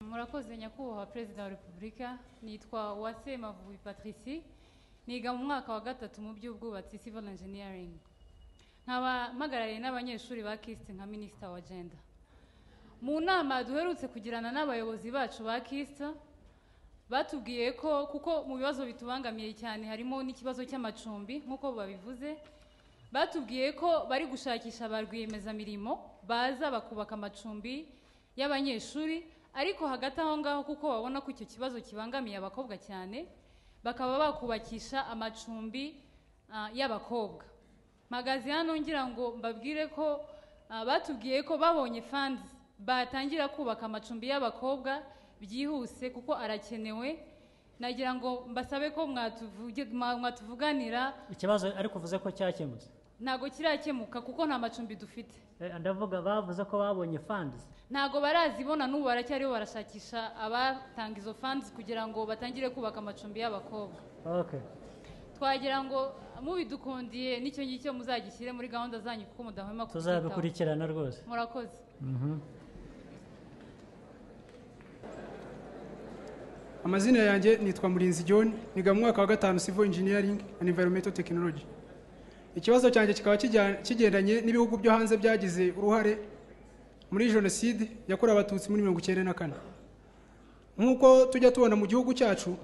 Murakoze nyakubahwa Perezida wa Repubulika, nitwa Hon Eng Patricie, niga mu mwaka wa gatatu mu by'ubwubatsi civil engineering. Nkaba mpagarariye n'abanyeshuri ba KIST nka Minister wa Gender. Mu nama duherutse kugirana n'abayobozi bacu ba KIST, batubwiye ko kuko mu bibazo bitubangamiye cyane harimo n'ikibazo cy'amacumbi nk'uko babivuze, batubwiye ko bari gushakisha ba rwiyemezamirimo baza bakubaka amacumbi y'abanyeshuri, ariko hagati aho ngaho kuko babona ko icyo kibazo kibangamiye abakobwa cyane, bakaba bakubakisha amacumbi y'abakobwa. Magazi hano ngira ngo mbabwire ko batubwiye ko babonye funds batangira kubaka amacumbi y'abakobwa byihuse kuko arakenewe. Nagira ngo mbasabe ko mwatuvuganira ikibazo ariko uvuze ko cyakemutse. Ntago kirakemuka kuko nta macumbi dufite. Ndavuga bavuze ko babonye funds. Ntago barazibona n'ubu baracyariho barashakisha abatanga izo funds kugira ngo batangire kubaka amacumbi y'abakobwa. Okay. Twagira ngo mubidukundiye nicyo ngicyo muzagishyire muri gahunda zanyu kuko mudahwema kubyitaho. Tuzabikurikirana rwose. Murakoze. Amazina yanjye nitwa Murinzi John, niga mu mwaka wa gatanu civil engineering and environmental technology. Ikibazo cyanjye kikaba kigendanye n'ibihugu byo hanze byagize uruhare muri jenoside yakorewe abatutsi muri 1994. Nkuko tujya tubona mu gihugu cyacu,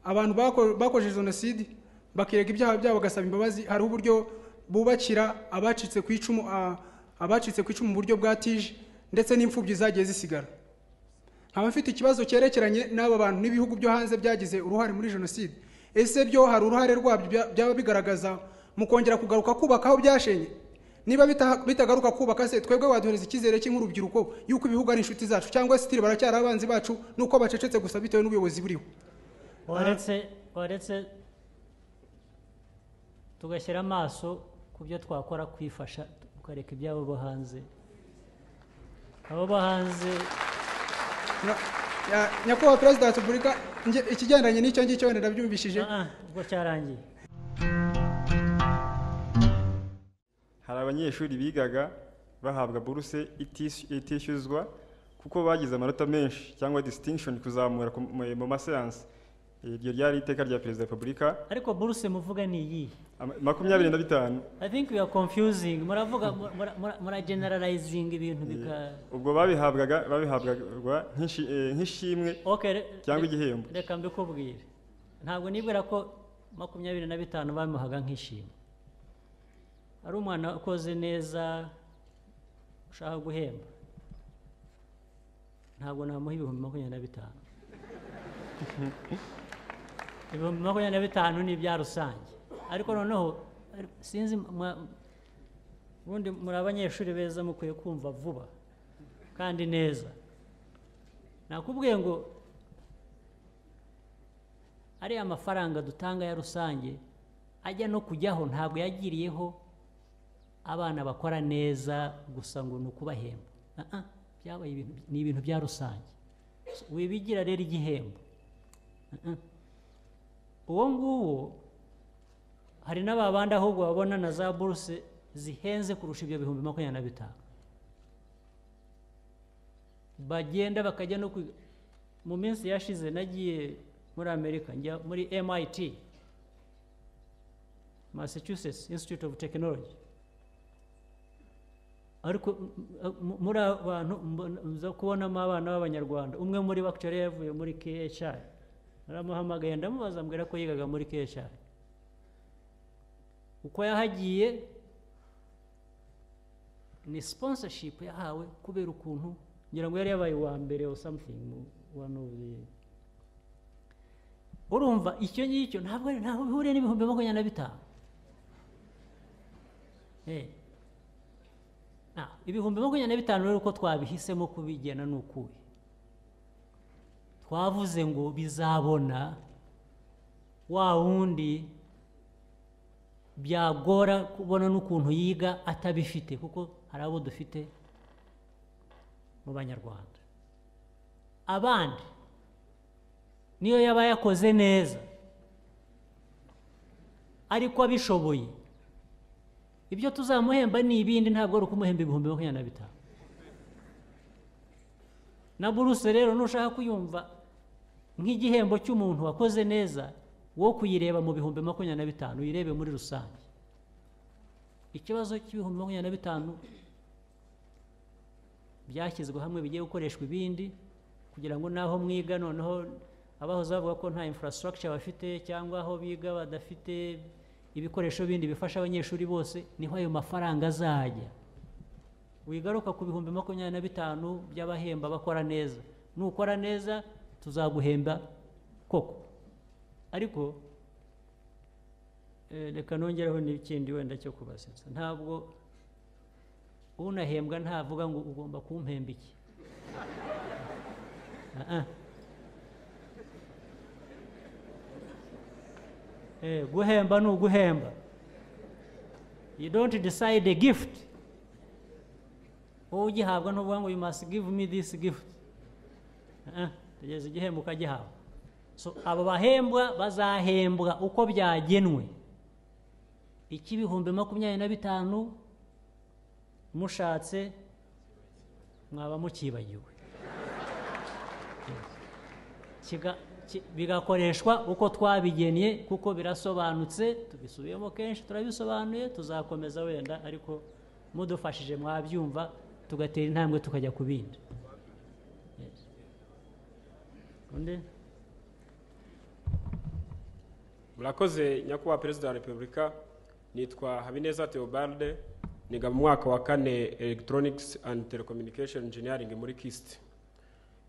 abantu bakoze jenoside bakirega ibyaha byabo bagasaba imbabazi, hari uburyo bubakira abacitse ku icumu mu buryo bwa tije ndetse n'imfubyi zagiye zisigara. Nkaba mfite ikibazo cyerekeranye n'aba bantu n'ibihugu byo hanze byagize uruhare muri jenoside. Ese byo hari uruhare rwabyo byaba bigaragaza mu kongera kugaruka kubaka aho byashenye? Niba bitagaruka kubaka, se twebwe waduhereza icyizere cy'urubyiruko yuko ibihugu ari inshuti zacu, cyangwa se baracyari abanzi bacu nuko bacecetse gusa bitewe n'ubuyobozi buriho? Waretse tugashyira amaso ku byo twakora kwifasha tukareka ibyabo bo hanze. Abo bo hanze nyakubahwa Perezida wa Repubulika, ikigendanye n'icyo ngicyo wenda ndabyumvishije. Ubwo cyarangiye. Hari abanyeshuri bigaga bahabwa buruse itishyuzwa kuko bagize amanota menshi cyangwa distinction kuzamura mu masayansi. Iryo ryari iteka rya Perezida wa Repubulika. Ariko buruse muvuga ni iyi 25. I think we are confusing. Muravuga mura generalizing ibintu bika. Ubwo babihabwaga nk'ishimwe cyangwa igihembo. Reka mbikubwire. Ntabwo nibwira ko 25 bamuhaga nk'ishimwe. Ari umwana ukoze neza ushaka guhemba, ntabwo namuha 25. 25 ni ibya rusange. Ariko noneho sinzi ubundi muri abanyeshuri beza mukwiye kumva vuba kandi neza. Nakubwiye ngo ari amafaranga dutanga ya rusange ajya no kujyaho, ntabwo yagiriyeho abana bakora neza gusa ngo nukubahemba. Byabaye ni ibintu bya rusange. Wibigira rero igihembo. Uwo nguwo hari n'ababandi ahubwo babona na za buruse zihenze kurusha ibyo 25. Bagenda bakajya no mu minsi yashize nagiye muri Amerika, njya muri MIT, Massachusetts Institute of Technology. Ariko muri abantu nza kubonamo abana b'Abanyarwanda, umwe muri bakchere yavuye muri KIST. Naramuhamagaye ndamubaza mbwira ko yigaga muri KIST. Uko yahagiye ni sponsorship yahawe kubera ukuntu ngira ngo yari yabaye wa mbere or something one of the. Urumva icyo ngicyo ntabwo bihuriye n'ibihumbi 25. Ibihumbi 25 rero uko twabihisemo kubigena n'ukuye. Twavuze ngo bizabona wa wundi byagora kubona n'ukuntu yiga atabifite, kuko hari abo dufite mu Banyarwanda. Abandi niyo yaba yakoze neza ariko abishoboye, ibyo tuzamuhemba ni ibindi, ntabwo ari ukumuhemba 25. na buruse rero nushaka kuyumva nk'igihembo cy'umuntu wakoze neza wo kuyireba mu bihumbi 25 uyirebe muri rusange. Ikibazo cy'ibihumbi 25 byashyizwe hamwe bigiye gukoreshwa ibindi kugira ngo naho mwiga noneho abahoze bavuga ko nta infrastructure bafite cyangwa aho biga badafite ibikoresho bindi bifasha abanyeshuri bose, niho ayo mafaranga azajya. Wigaruka ku bihumbi 25 by'abahemba bakora neza, nukora neza tuzaguhemba koko. Ariko reka nongereho n'ikindi wenda cyo kubasetsa, ntabwo unahembwa ntavuga ngo ugomba kumpemba iki. Guhemba ni uguhemba. You don't decide a gift. Wowe ugihabwa ntuvuga ngo you must give me this gift. Tugeze igihembo ukagihabwa. So abo bahembwa bazahembwa uko byagenwe. Ikibihumbi 25 mushatse mwaba mukibagiwe. Bigakoreshwa uko twabigeniye kuko birasobanutse, tubisubiyemo kenshi turabisobanuye, tuzakomeza wenda ariko mudufashije mwabyumva tugatera intambwe tukajya kubindi. Undi murakoze nyakubahwa Perezida wa Repubulika, nitwa Habineza Theobald, niga mu mwaka wa 4 Electronics and Telecommunication Engineering muri KIST.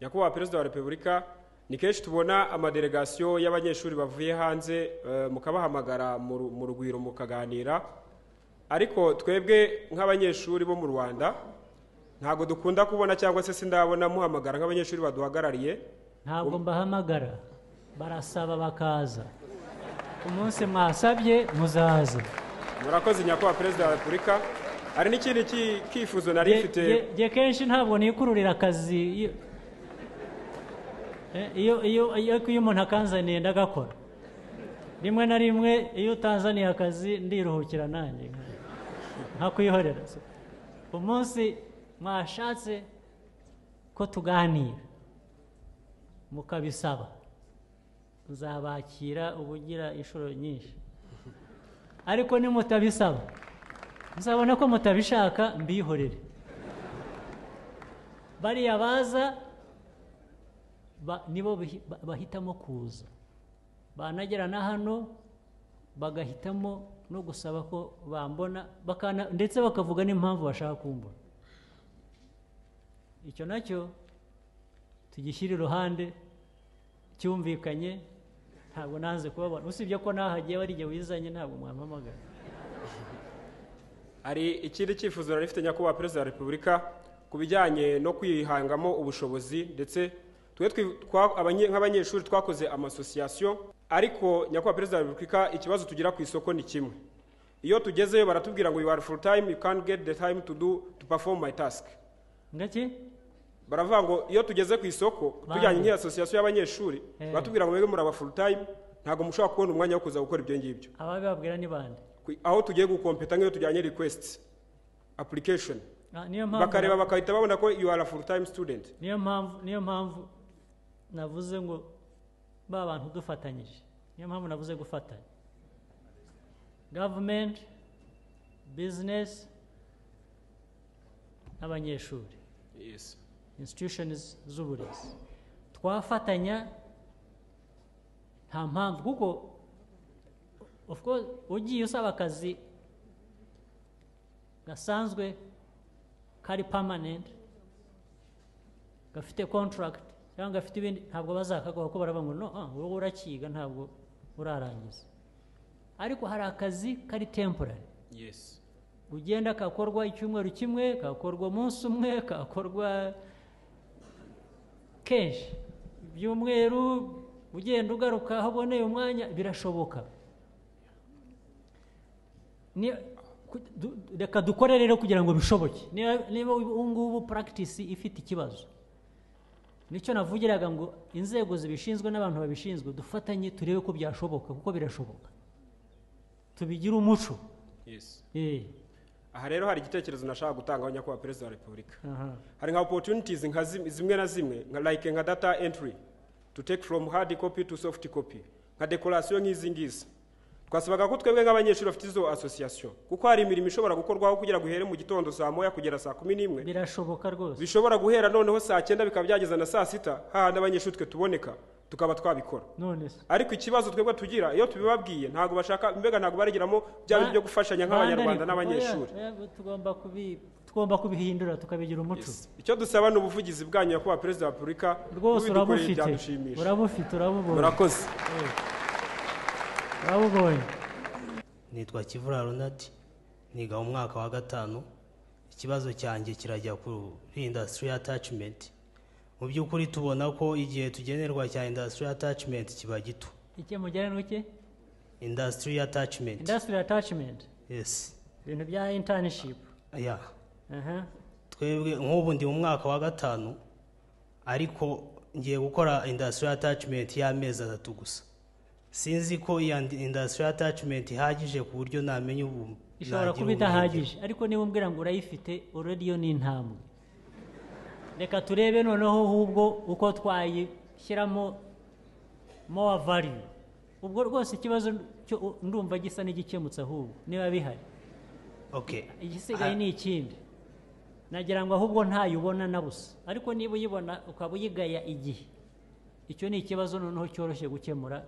Nyakubahwa Perezida wa Repubulika, ni kenshi tubona amadelegasiyo y'abanyeshuri bavuye hanze mukabahamagara mu rugwiro mukaganira, ariko twebwe nk'abanyeshuri bo mu Rwanda ntago dukunda kubona cyangwa se sindabona muhamagara nk'abanyeshuri baduhagarariye. Ntabwo mbahamagara, barasaba bakaza. Umunsi mwasabye muzaza. Murakoze nyakubahwa Perezida wa Repubulika. Hari n'ikindi kifuzo nari mfite. Je kenshi ntabwo nikururira akazi. Iyo umuntu akanzaniye ndagakora. Rimwe na rimwe iyo utanzaniye akazi ndiruhukira nanjye nkakwihorera. Umunsi mwashatse ko tuganira mukabisaba nzabakira ubugira inshuro nyinshi, ariko nimutabisaba nzabona ko mutabishaka mbihorere. Bariya baza nibo bahitamo kuza, banagera na hano bagahitamo no gusaba ko bambona, ndetse bakavuga n'impamvu bashaka kumbona. Icyo nacyo tugishyira iruhande cyumvikanye, ntabwo nanze kubabona, usibye ko nahagiye barigiye wizanye ntabwo mwampamagara. Hari ikindi cyifuzo nari mfite nyakubahwa Perezida wa Repubulika ku bijyanye no kwihangamo ubushobozi, ndetse nk'abanyeshuri twakoze amasosiyasiyo, ariko nyakubahwa Perezida wa Repubulika ikibazo tugira ku isoko ni kimwe. Iyo tugezeyo baratubwira ngo you are full time, you can't get the time to perform my task. Ngaki? Baravuga ngo iyo tugeze ku isoko tujyanye nk'asosiyasiyo y'abanyeshuri baratubwira ngo mwebwe muri aba full time, ntago mushobora kubona umwanya wo kuza gukora ibyo ngibyo. Ababibabwira ni bande? Aho tugiye gukompeta nk'iyo tujyanye requests application, bakareba bakahita babona ko you are a full time student. Niyo mpamvu navuze ngo ba bantu dufatanyije, niyo mpamvu navuze gufatanya government, business n'abanyeshuri. Yes. Institutions z'uburezi twafatanya nta mpamvu, kuko of course ugiye usaba akazi gasanzwe kari permanent gafite contract cyangwa gafite ibindi, ntabwo bazakaguha ko baravuga ngo no wowe urakiga ntabwo urarangiza. Ariko hari akazi kari temporary. Yes. Ugenda kakorwa icyumweru kimwe, kakorwa umunsi umwe, kakorwa kenshi ibyumweru, ugenda ugaruka aho uboneye umwanya, birashoboka. Reka dukore rero kugira ngo bishoboke. Niba ubungubu practice ifite ikibazo, nicyo navugiraga ngo inzego zibishinzwe n'abantu babishinzwe dufatanye turebe ko byashoboka, kuko birashoboka, tubigira umuco. Yes. aha rero hari igitekerezo nashaka gutanga nyakubahwa perezida wa repubulika. Hari nka opportunities nka zimwe na zimwe like nka data entry to take from hard copy to soft copy, nka decoration nk'izi ngizi. Twasabaga ko twebwe nk'abanyeshuri bafite izo association kuko hari imirimo ishobora gukorwaho kugira guhere mu gitondo saa moya kugera saa 11. Birashoboka rwose. Bishobora guhera noneho saa 9 bikaba byageza na saa 6 hahandi abanyeshuri twe tuboneka tukaba twabikora. None ariko ikibazo twebwe tugira iyo tubibabwiye ntago bashaka mbega ntago barigiramo bya byo gufashanya nk'abanyarwanda n'abanyeshuri. Tugomba kubihindura tukabigira umuco. Icyo dusaba ni ubuvugizi bwanyu nyakubahwa perezida wa repubulika. Rwose urabufite urabubonye. Murakoze. Urabubonye. Nitwa Kivura Ronald, niga mu mwaka wa 5. Ikibazo cyanjye kirajya kuri industry attachment. Mu by'ukuri tubona ko igihe tugenerwa cya industry attachment kiba gito. Icyo mugenerwa iki? Industry attachment. Industry attachment. Yes. Ibintu bya internship. Yeah. Twebwe nk'ubu ndi mu mwaka wa 5 ariko ngiye gukora industry attachment y'amezi 3 gusa. Sinzi ko industry attachment ihagije ku buryo namenye ubu. Ishobora kuba idahagije ariko niba umbwira ngo urayifite already yo ni intambwe. Reka turebe noneho ahubwo uko twayishyiramo more value. Ubwo rwose ikibazo ndumva gisa n'igikemutse ahubwo niba bihari. Okay. Igisigaye ni ikindi. Nagira ngo ahubwo ntayubona na busa. Ariko niba uyibona ukaba uyigaya igihe. Icyo ni ikibazo noneho cyoroshye gukemura.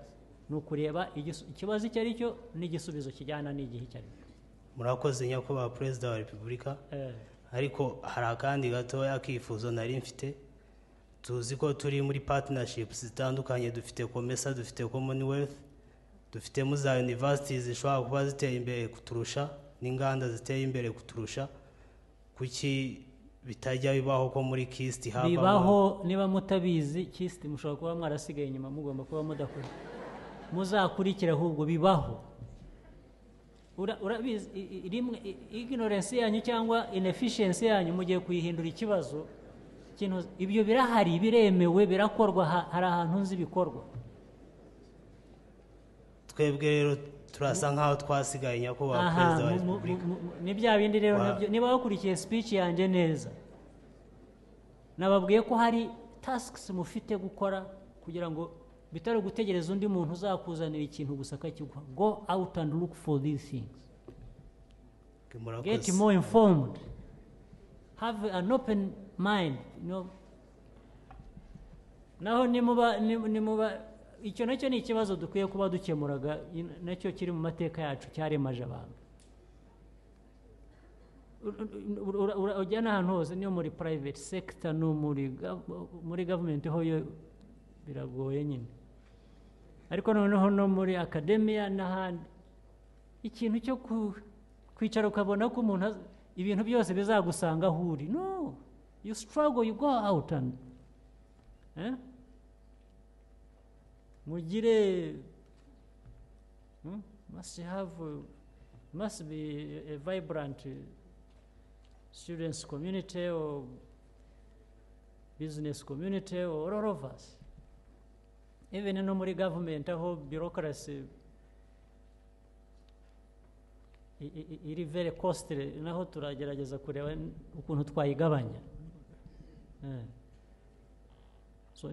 Nukureba ikibazo icyo ari cyo n'igisubizo kijyana n'igihe cyari. Murakoze nyakubahwa perezida wa repubulika. Ariko hari akandi gatoya akifuzo nari mfite. Tuzi ko turi muri partnerships zitandukanye, dufite Komesa, dufite Commonwealth, dufite mu za universities zishobora kuba ziteye imbere kuturusha n'inganda ziteye imbere kuturusha. Kuki bitajya bibaho ko muri KIST haba bibaho? Niba mutabizi KIST mushobora kuba mwarasigaye inyuma, mugomba kuba mudakora. Muzakurikira ahubwo bibaho. Urabizi ignorance yanyu cyangwa inefficiency yanyu mugiye kuyihindura ikibazo. Ibyo birahari, biremewe, birakorwa, hari ahantu nzi bikorwa. Twebwe rero turasa nkaho twasigaye nyakubahwa perezida wa repubulika. Ni bya bindi rero nabyo niba wakurikiye speech yanjye neza. Nababwiye ko hari tasks mufite gukora kugira ngo bitari gutegereza undi muntu uzakuzanira ikintu gusa akakiguha. Go out and look for these things. Get more informed. Have an open mind, you know. Naho nimuba icyo nacyo ni ikibazo dukwiye kuba dukemuraga, nacyo kiri mu mateka yacu cyaremaje abantu. Ujyana ahantu hose niyo muri private sector no muri government ho yo biragoye nyine. Ariko noneho no muri academia n'ahandi ikintu cyo kwicara ukabona ko umuntu ibintu byose bizagusanga huri. No, you struggle, you go out and mugire must be a vibrant students community or business community or all of us. Even no muri government aho bureaucracy iri very costly, naho turagerageza kureba ukuntu twayigabanya. So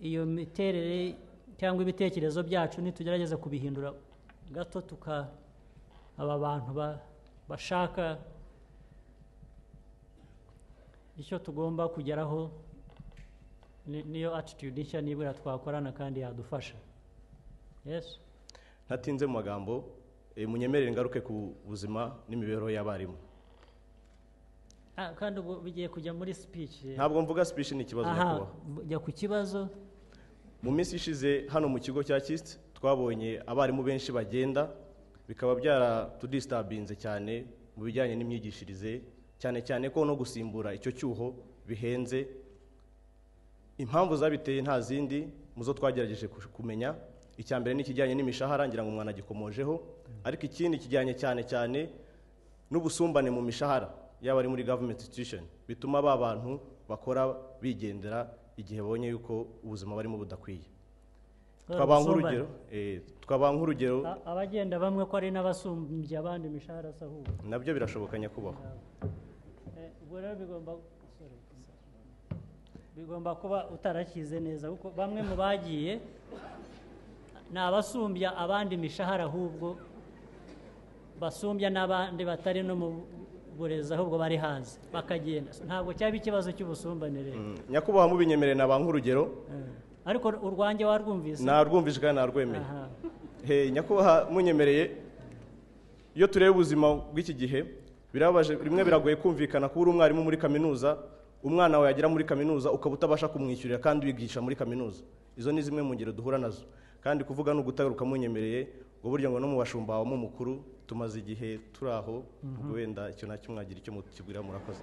iyo miterere cyangwa ibitekerezo byacu nitugerageza kubihindura gato aba bantu bashaka icyo tugomba kugeraho, niyo attitude nshya nibura twakorana kandi yadufasha. Yes. Ntatinze mu magambo, munyemerere ngaruke ku buzima n'imibereho y'abarimu. Kandi bigiye kujya muri speech. Ntabwo mvuga speech ni ikibazo nyakubahwa. Jya ku kibazo. Mu minsi ishize hano mu kigo cya KIST twabonye abarimu benshi bagenda, bikaba byaratudistabinze cyane mu bijyanye n'imyigishirize, cyane cyane ko no gusimbura icyo cyuho bihenze. Impamvu zabiteye nta zindi muzo twagerageje kumenya. Icyambere ni kijyanye n'imishahara, ngira ngo umwana gikomojeho, ariko ikindi kijyanye cyane n'ubusumbane mu mishahara y'abari muri government institution, bituma ba bantu bakora bigendera igihe bonye yuko ubuzima barimo budakwiye. twaba nk'urugero abagenda bamwe ko ari n'abasumbye abandi imishahara sahuba nabyo birashoboka nyakubahwa. Ubwo rero bigomba kuba utarakize neza kuko bamwe mu bagiye ni abasumbya abandi imishahara ahubwo basumbya n'abandi batari no mu burezi ahubwo bari hanze bakagenda ntabwo cyaba ikibazo cy'ubusumbane rero. Nyakubahwa mubinyemerere naba nk'urugero ariko urwanjye warwumvise narwumvise kandi narwemeye. Nyakubahwa munyemereye iyo tureba ubuzima bw'iki gihe birabaje rimwe biragoye kumvikana kuba uri umwarimu muri kaminuza umwana wawe yagera muri kaminuza ukaba utabasha kumwishyurira kandi wigisha muri kaminuza. Izo ni zimwe mu ngero duhura nazo kandi kuvuga no gutaruka munyemereye ngo burya ngo no mu bashumba wa mukuru tumaze igihe turi aho wenda icyo nacyo mwagira icyo mukibwira murakoze.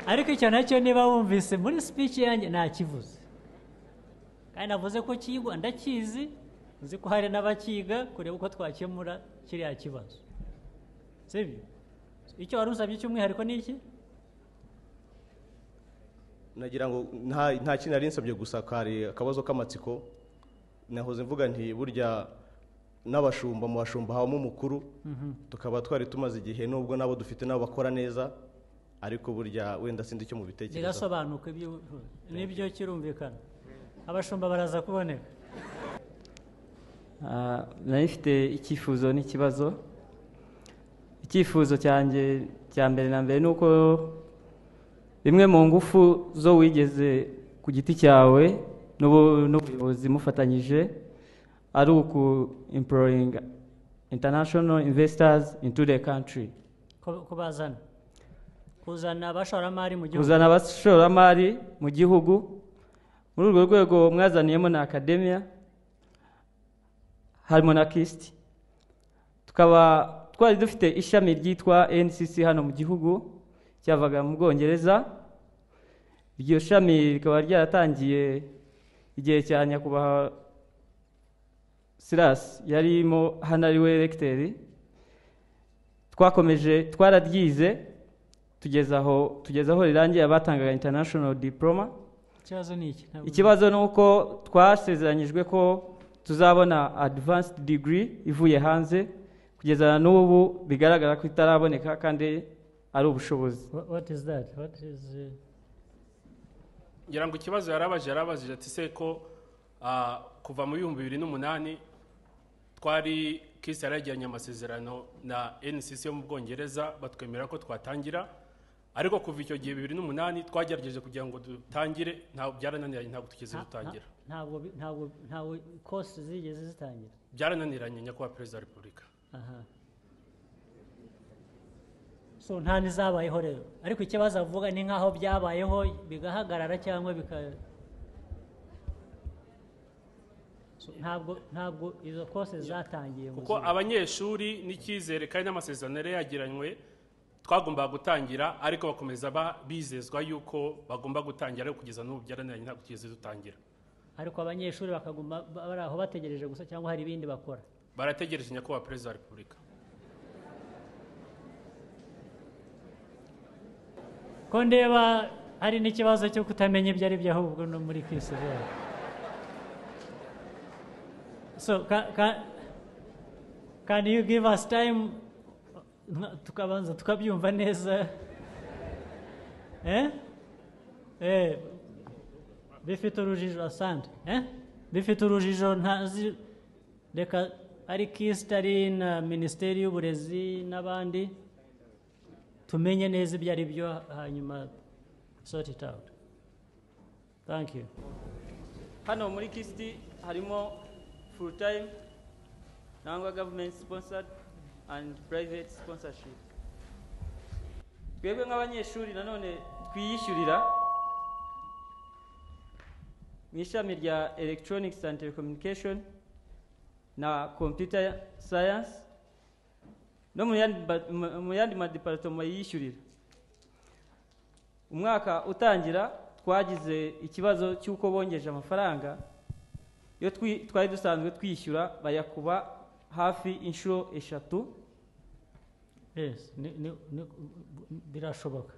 Ariko icyo nacyo niba wumvise muri speech yanjye nakivuze kandi navuze ko kigwa ndakizi nzi ko hari n'abakiga kureba uko twakemura kiriya kibazo sibyo. Icyo wari usabye cy'umwihariko ni iki? Nagira ngo nta kintu nari nsabye gusa kari akabazo k'amatsiko nahoze mvuga nti burya n'abashumba mu bashumba habamo umukuru tukaba twari tumaze igihe nubwo nabo dufite nabo bakora neza ariko burya wenda sindi icyo mu bitekerezo birasobanuka n'ibyo kirumvikana abashumba baraza kuboneka. Nari mfite icyifuzo n'ikibazo. Icyifuzo cyanjye cya mbere na mbere ni uko bimwe mu ngufu zo wigeze ku giti cyawe n'ubuyobozi mufatanyije ari uku employing international investors into the country. Kuzana abashoramari mu gihugu. Muri urwo rwego mwazaniyemo na academia harimo na KIST. Tukaba twari dufite ishami ryitwa NCC hano mu gihugu cyavaga mu Bwongereza. Iryo shami rikaba ryaratangiye igihe cya nyakubahwa Silas yarimo hano ari we recteur. Twararyize tugeza aho rirangiye abatangaga international diploma. Ikibazo ni uko twasezeranyijwe ko tuzabona advanced degree ivuye hanze kugeza n'ubu bigaragara ko itaraboneka kandi ari ubushobozi. What is that? ngira ngo ikibazo yarabajije ati se ko kuva mu 2008 twari KIST yaragiranye amasezerano na NCC yo mu Bwongereza batwemera ko twatangira ariko kuva icyo gihe 2008 twagerageje kugira ngo dutangire ntabwo byarananiranye ntabwo tugeze dutangira ntabwo cost zigeze zitangira byarananiranye nyakubahwa Perezida wa Repubulika. So nta nizabayeho rero ariko ikibazo avuga ni nkaho byabayeho bigahagarara cyangwa ntabwo izo cost zatangiye kuko abanyeshuri n'icyizere kandi n'amasezerano yagiranywe twagomba gutangira ariko bakomeza bizezwa yuko bagomba gutangira ariko kugeza n'ubu byaraniranye ntabwo tugeze dutangira. Ariko abanyeshuri bakaguma bari aho bategereje gusa cyangwa hari ibindi bakora? Barategereje nyakubahwa Perezida wa Repubulika. Ko ndeba hari n'ikibazo cyo kutamenya ibyo ari byo ahubwo no muri KIST. So can you give us time tukabanza tukabyumva neza bifite urujijo asante bifite urujijo ntazi reka ari KIST ari na Minisiteri y'Uburezi n'abandi tumenye neza ibyo ari byo hanyuma sort it out. Thank you. Hano muri KIST harimo full time nangwa government sponsored and private sponsorship. Twebwe nk'abanyeshuri nanone twiyishyurira mu ishami rya electronics and telecommunication na computer science no mu yandi madepartema yishyurira. Umwaka utangira twagize ikibazo cy'uko bongeje amafaranga yo twari dusanzwe twishyura bayakuba hafi inshuro 3. Yes, birashoboka.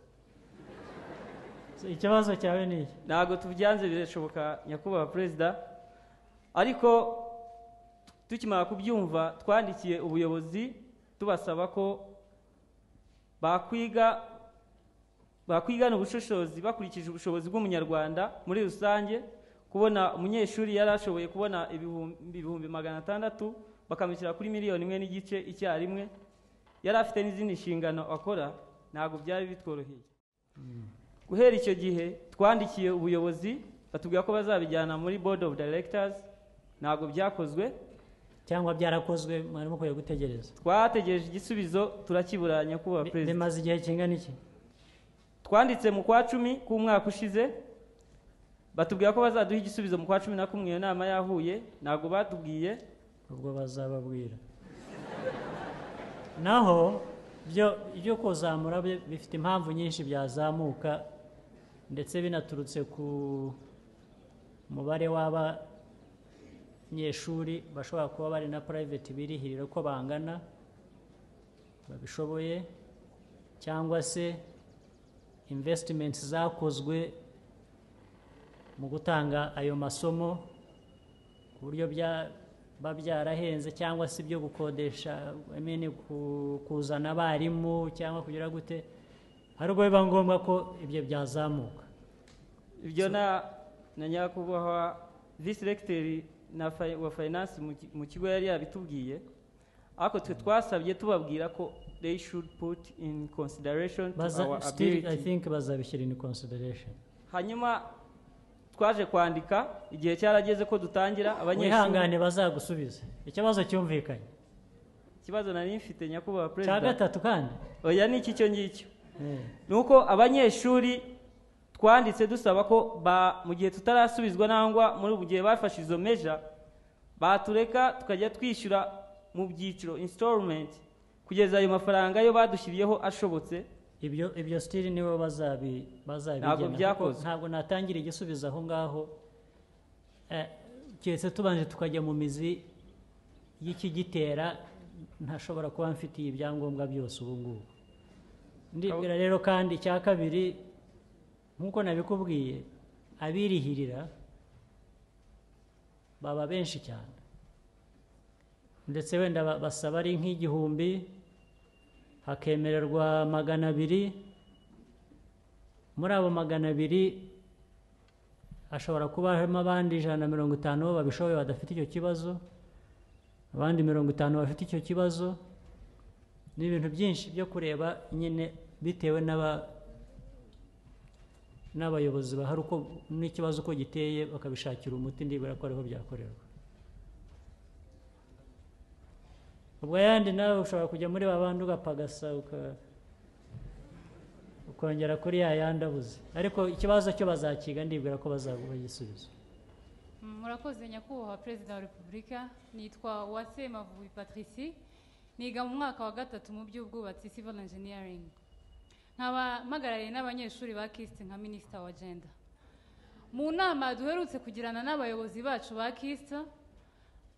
ikibazo cyawe ni iki? ntabwo tubyanze birashoboka nyakubahwa perezida, ariko tukimara kubyumva twandikiye ubuyobozi tubasaba ko bakwigana ubushobozi bakurikije ubushobozi bw'umunyarwanda muri rusange. Kubona umunyeshuri yari ashoboye kubona ibihumbi 600 bakamushyira kuri 1,5 miliyoni icyarimwe, yari afite n'izindi nshingano akora, ntabwo byari bitworoheye. Guhera icyo gihe twandikiye ubuyobozi batubwira ko bazabijyana muri board of directors, ntabwo byakozwe. Cyangwa byarakozwe mwarimo kujya gutegereza? Twategereje igisubizo turakibura nyakubahwa perezida. Bimaze igihe kingana iki? Twanditse mu kwa 10 k'umwaka ushize, batubwira ko bazaduha igisubizo mu kwa 11 iyo nama yahuye, ntabwo batubwiye. Ubwo bazababwira. Naho byo kuzamura bifite impamvu nyinshi byazamuka, ndetse binaturutse ku mubare w'abanyeshuri bashobora kuba bari na private birihirira ko bangana babishoboye, cyangwa se investments zakozwe mu gutanga ayo masomo ku buryo byarahenze, cyangwa se ibyo gukodesha kuzana abarimu cyangwa kugira gute, hari ubwo biba ngombwa ko ibyo byazamuka. Ibyo na nyakubahwa vice rector wa finance mu kigo yari yabitubwiye, ariko twe twasabye tubabwira ko they should put in consideration to our ability. I think bazabishyira in consideration. Hanyuma twaje kwandika, igihe cyarageze ko dutangira. Abanyeshuri wihangane bazagusubiza. Ikibazo cyumvikanye. Ikibazo nari mfite nyakubahwa perezida cya gatatu kandi oya ni iki cyo ngicyo, nuko abanyeshuri twanditse dusaba ko mu gihe tutarasubizwa nangwa muri gihe bafashe izo measure batureka tukajya twishyura mu byiciro installment kugeza ayo mafaranga yo badushyiriyeho ashobotse. Ibyo still nibo bazabigena. Ntabwo byakoze. Ntabwo natangira igisubizo aho ngaho, cyese tubanje tukajya mu mizi y'ikigitera. Ntashobora kuba mfitiye ibyangombwa byose ubu ngubu. Ndibwira rero kandi icya kabiri, nk'uko nabikubwiye, abirihirira baba benshi cyane, ndetse wenda basaba ari nk'igihumbi, hakemererwa 200. Muri abo 200 hashobora kuba harimo abandi 150 babishoboye badafite icyo kibazo, abandi 50 bafite icyo kibazo. Ni ibintu byinshi byo kureba nyine bitewe n'abayobozi bahari uko n'ikibazo uko giteye bakabishakira umuti. Ndibura ko ariho byakorerwa. Ubwo yandi nawe ushobora kujya muri babandi ugapagasa ukongera kuri yandi abuze, ariko ikibazo cyo bazakiga. Ndibwira ko bazaguha igisubizo. Murakoze nyakubahwa perezida wa repubulika. Nitwa Hon Eng Patricie, niga mu mwaka wa 3 mu by'ubwubatsi civil engineering. Nkaba mpagarariye n'abanyeshuri ba KIST nka minister wa gender. Mu nama duherutse kugirana n'abayobozi bacu ba KIST,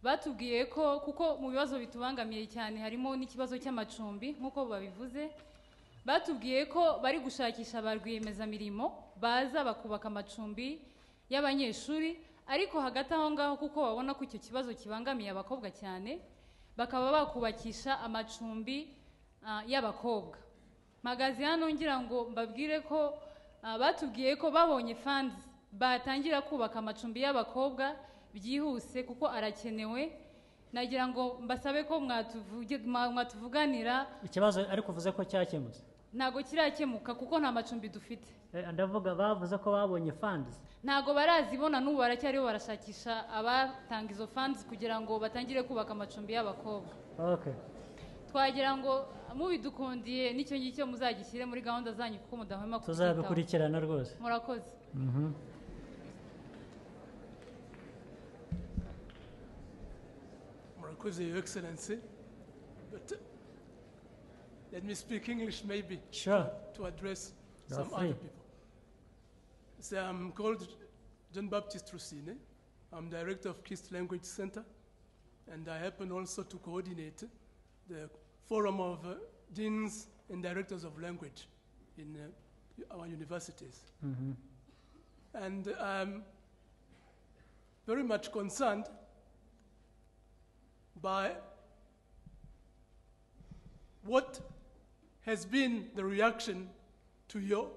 batubwiye ko kuko mu bibazo bitubangamiye cyane harimo n'ikibazo cy'amacumbi nk'uko babivuze, batubwiye ko bari gushakisha ba rwiyemezamirimo baza bakubaka amacumbi y'abanyeshuri, ariko hagati aho ngaho kuko babona ko icyo kibazo kibangamiye abakobwa cyane, bakaba bakubakisha amacumbi y'abakobwa. Magazi hano ngira ngo mbabwire ko batubwiye ko babonye funds batangira kubaka amacumbi y'abakobwa byihuse kuko arakenewe. Nagira ngo mbasabe ko mwatuvuganira ikibazo, ariko uvuze ko cyakemutse. Ntago kirakemuka kuko nta macumbi dufite. Ndavuga bavuze ko babonye funds. Ntago barazibona n'ubu baracyariho barashakisha abatanga izo funds kugira ngo batangire kubaka amacumbi y'abakobwa. Okay. Twagira ngo mubidukundiye n'icyo ngicyo muzagishyire muri gahunda zanyu kuko mudahwema kubyitaho. Tuzabikurikirana rwose. Murakoze. Murakoze, Your Excellency. But let me speak English maybe. Sure. To address some other people. So I'm called Hon Baptiste Rusine. I'm director of KIST Language Center, and I happen also to coordinate the Forum of Deans and Directors of Language our universities. Mhm. And I'm very much concerned by what has been the reaction to your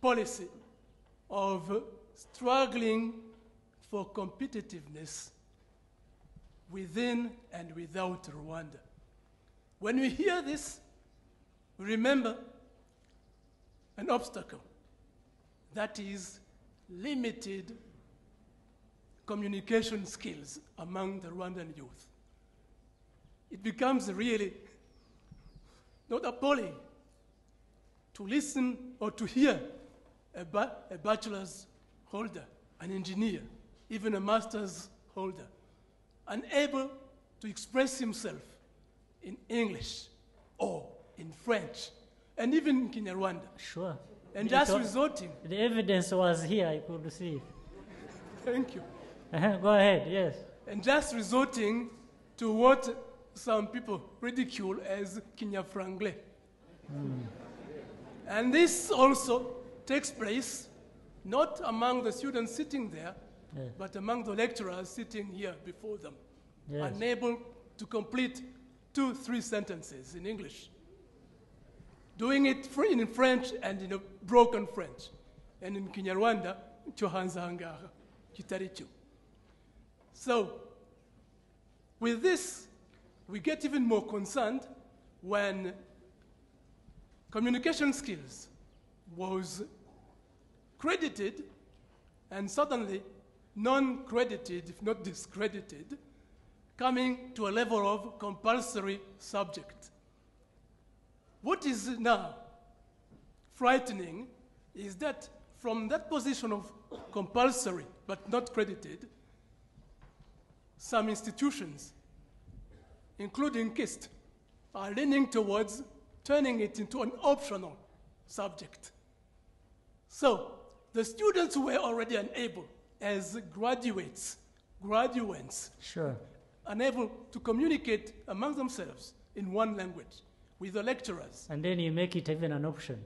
policy of struggling for competitiveness within and without Rwanda. When we hear this, we remember an obstacle, that is limited communication skills among the Rwandan youth. It becomes really not appalling to listen or to hear a bachelor's holder, an engineer, even a master's holder, unable to express himself in English or in French, and even in Kinyarwanda. Sure. And just resorting. The evidence was here, I could see. Thank you. Go ahead, yes. And just resorting to what some people ridicule as Kinyafranglais. And this also takes place not among the students sitting there, Yes. but among the lecturers sitting here before them, Yes. unable to complete 2-3 sentences in English, doing it in French and in a broken French, and in Kinyarwanda, chohanzangaha, kitaricho. So, with this, we get even more concerned when communication skills was credited and suddenly non-credited, if not discredited, coming to a level of compulsory subject. What is now frightening is that from that position of compulsory but not credited, some institutions, including KIST, are leaning towards turning it into an optional subject. So the students who were already unable as graduates, Sure. unable to communicate among themselves in one language with the lecturers. And then you make it even an option.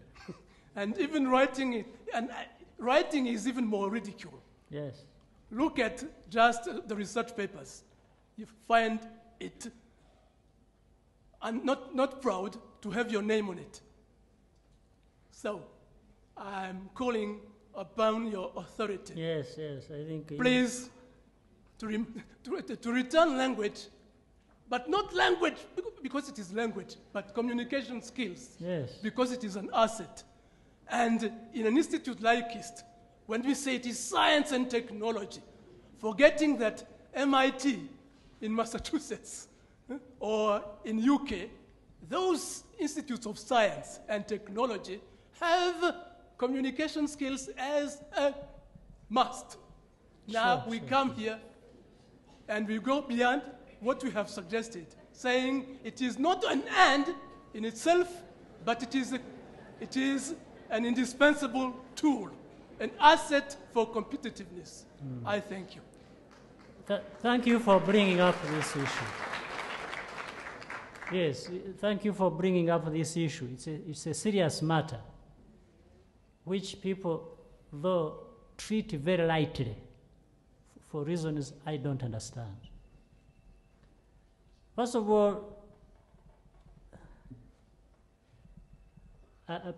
And even writing it, and writing is even more ridicule. Yes. Look at just the research papers. You find it, and not proud to have your name on it. So, I'm calling upon your authority. Yes, yes, I think. Please, to return language, but not language because it is language, but communication skills. Yes. Because it is an asset. And in an institute like KIST, when we say it is science and technology, forgetting that MIT in Massachusetts or in UK, those institutes of science and technology have communication skills as a must. Now we come here and we go beyond what we have suggested, saying it is not an and in itself, but it is an indispensable tool, an asset for competitiveness. I thank you. Thank you for bringing up this issue. Yes, thank you for bringing up this issue. It's a serious matter, which people, though, treat very lightly for reasons I don't understand. First of all,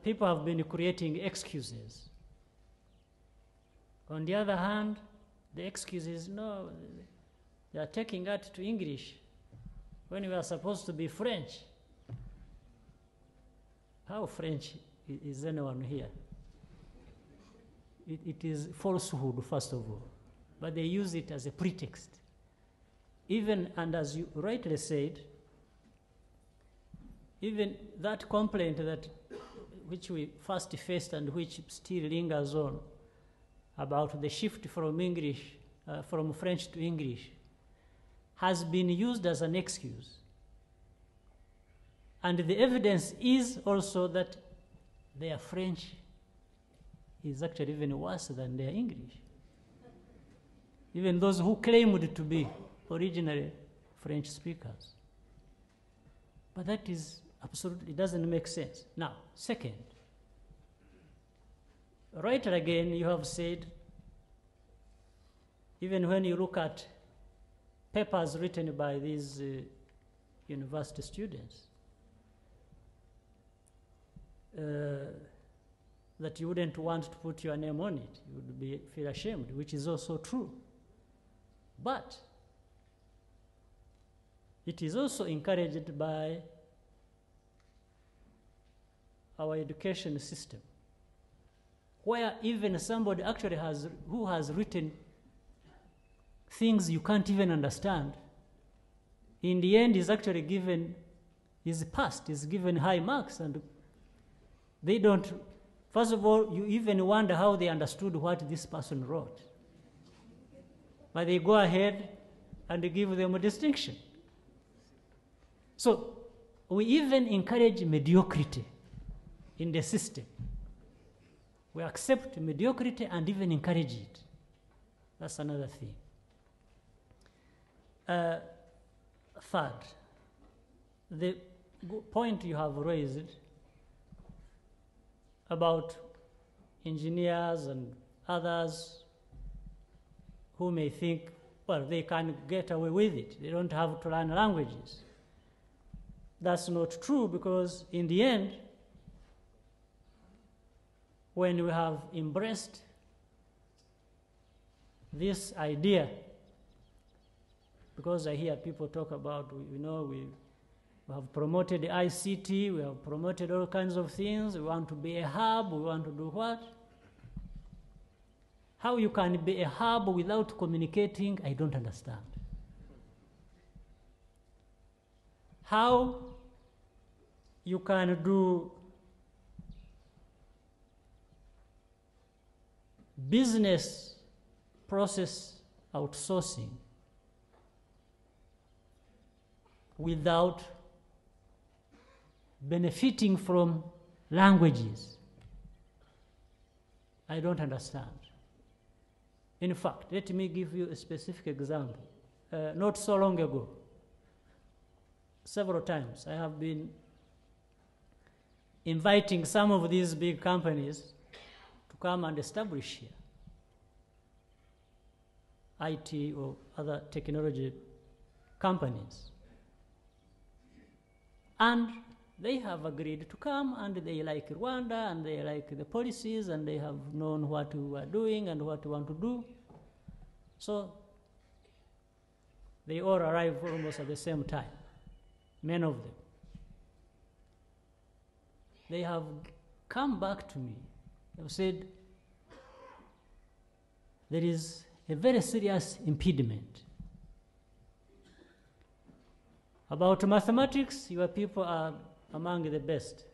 people have been creating excuses. On the other hand, the excuse is, no, they are taking that to English when we are supposed to be French. How French is anyone here? It is falsehood, first of all, but they use it as a pretext. Even, and as you rightly said, even that complaint which we first faced and which still lingers on, about the shift from from French to English, has been used as an excuse. And the evidence is also that their French is actually even worse than their English. Even those who claimed to be originally French speakers. But that is Absolutely, it doesn't make sense. Now, second, right again, you have said, even when you look at papers written by these university students, that you wouldn't want to put your name on it. You would feel ashamed, which is also true. But it is also encouraged by our education system, where even somebody actually who has written things you can't even understand, in the end is actually given, is passed, is given high marks, and they don't, first of all, you even wonder how they understood what this person wrote. But they go ahead and give them a distinction. So we even encourage mediocrity in the system. We accept mediocrity and even encourage it. That's another thing. Third, the point you have raised about engineers and others who may think, well, they can get away with it. They don't have to learn languages. That's not true, because in the end, when we have embraced this idea, because I hear people talk about, we have promoted the ICT, we have promoted all kinds of things, we want to be a hub, we want to do what? How you can be a hub without communicating, I don't understand. How you can do business process outsourcing without benefiting from languages, I don't understand. In fact, let me give you a specific example. Not so long ago, several times, I have been inviting some of these big companies to come and establish here, IT or other technology companies. And they have agreed to come, and they like Rwanda, and they like the policies, and they have known what we are doing and what we want to do. So they all arrive almost at the same time, many of them. They have come back to me. They have said, there is a very serious impediment. About mathematics, your people are among the best.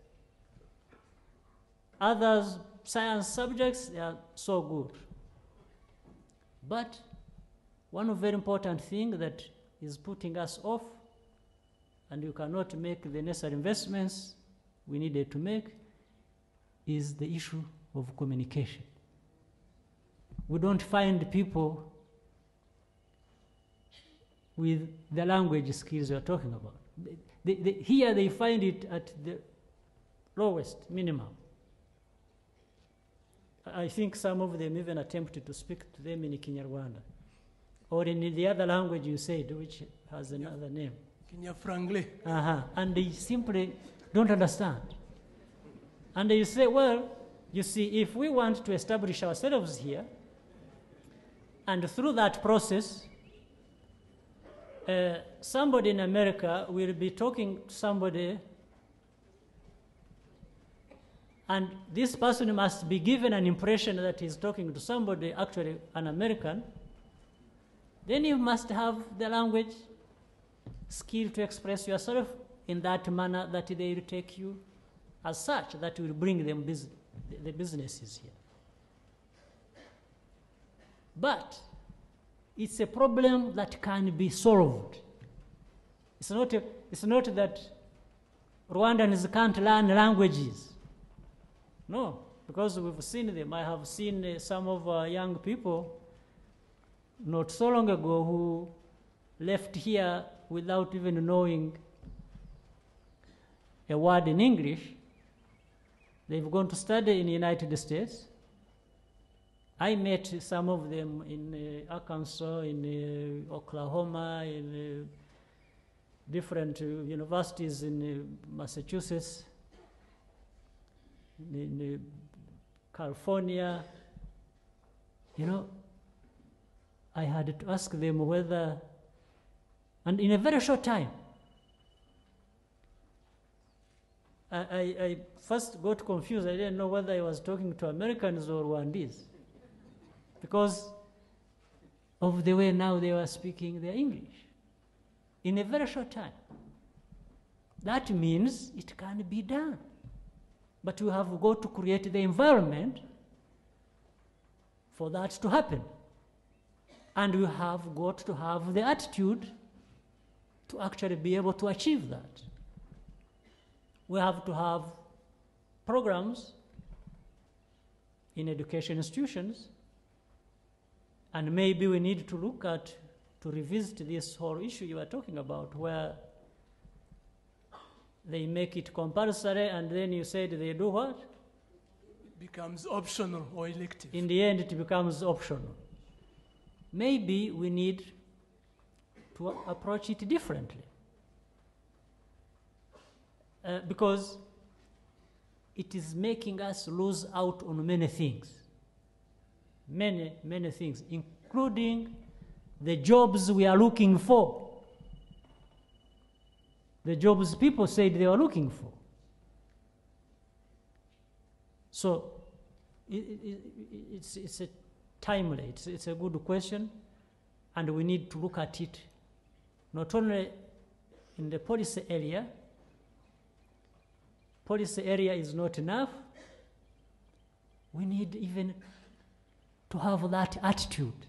Others, science subjects, they are so good. But one very important thing that is putting us off, and you cannot make the necessary investments we needed to make, is the issue of communication. We don't find people with the language skills you're talking about. Here they find it at the lowest minimum. I think some of them even attempted to speak to them in Kinyarwanda, or in the other language you said, which has another name. Kinyafrangle. And they simply don't understand. And they say, well, you see, if we want to establish ourselves here, and through that process, somebody in America will be talking to somebody, and this person must be given an impression that he's talking to somebody, actually an American. Then you must have the language skill to express yourself in that manner that they will take you as such, that will bring them the businesses here. But it's a problem that can be solved. It's not that Rwandans can't learn languages. No, because we've seen them. I have seen some of our young people not so long ago who left here without even knowing a word in English, they've gone to study in the United States. I met some of them in Arkansas, in Oklahoma, in different universities in Massachusetts, in California. I had to ask them whether, and in a very short time, I first got confused. I didn't know whether I was talking to Americans or Rwandese, because of the way now they were speaking their English in a very short time. That means it can be done. But we have got to create the environment for that to happen. And we have got to have the attitude to actually be able to achieve that. We have to have programs in education institutions, and maybe we need to look at, to revisit this whole issue you are talking about, where they make it compulsory and then you said they do what? It becomes optional or elective. In the end, it becomes optional. Maybe we need to approach it differently. Because it is making us lose out on many things. Many, many things, including the jobs we are looking for. The jobs people said they were looking for. So it's a timely, it's a good question, and we need to look at it not only in the policy area. Policy area is not enough. We need even to have that attitude,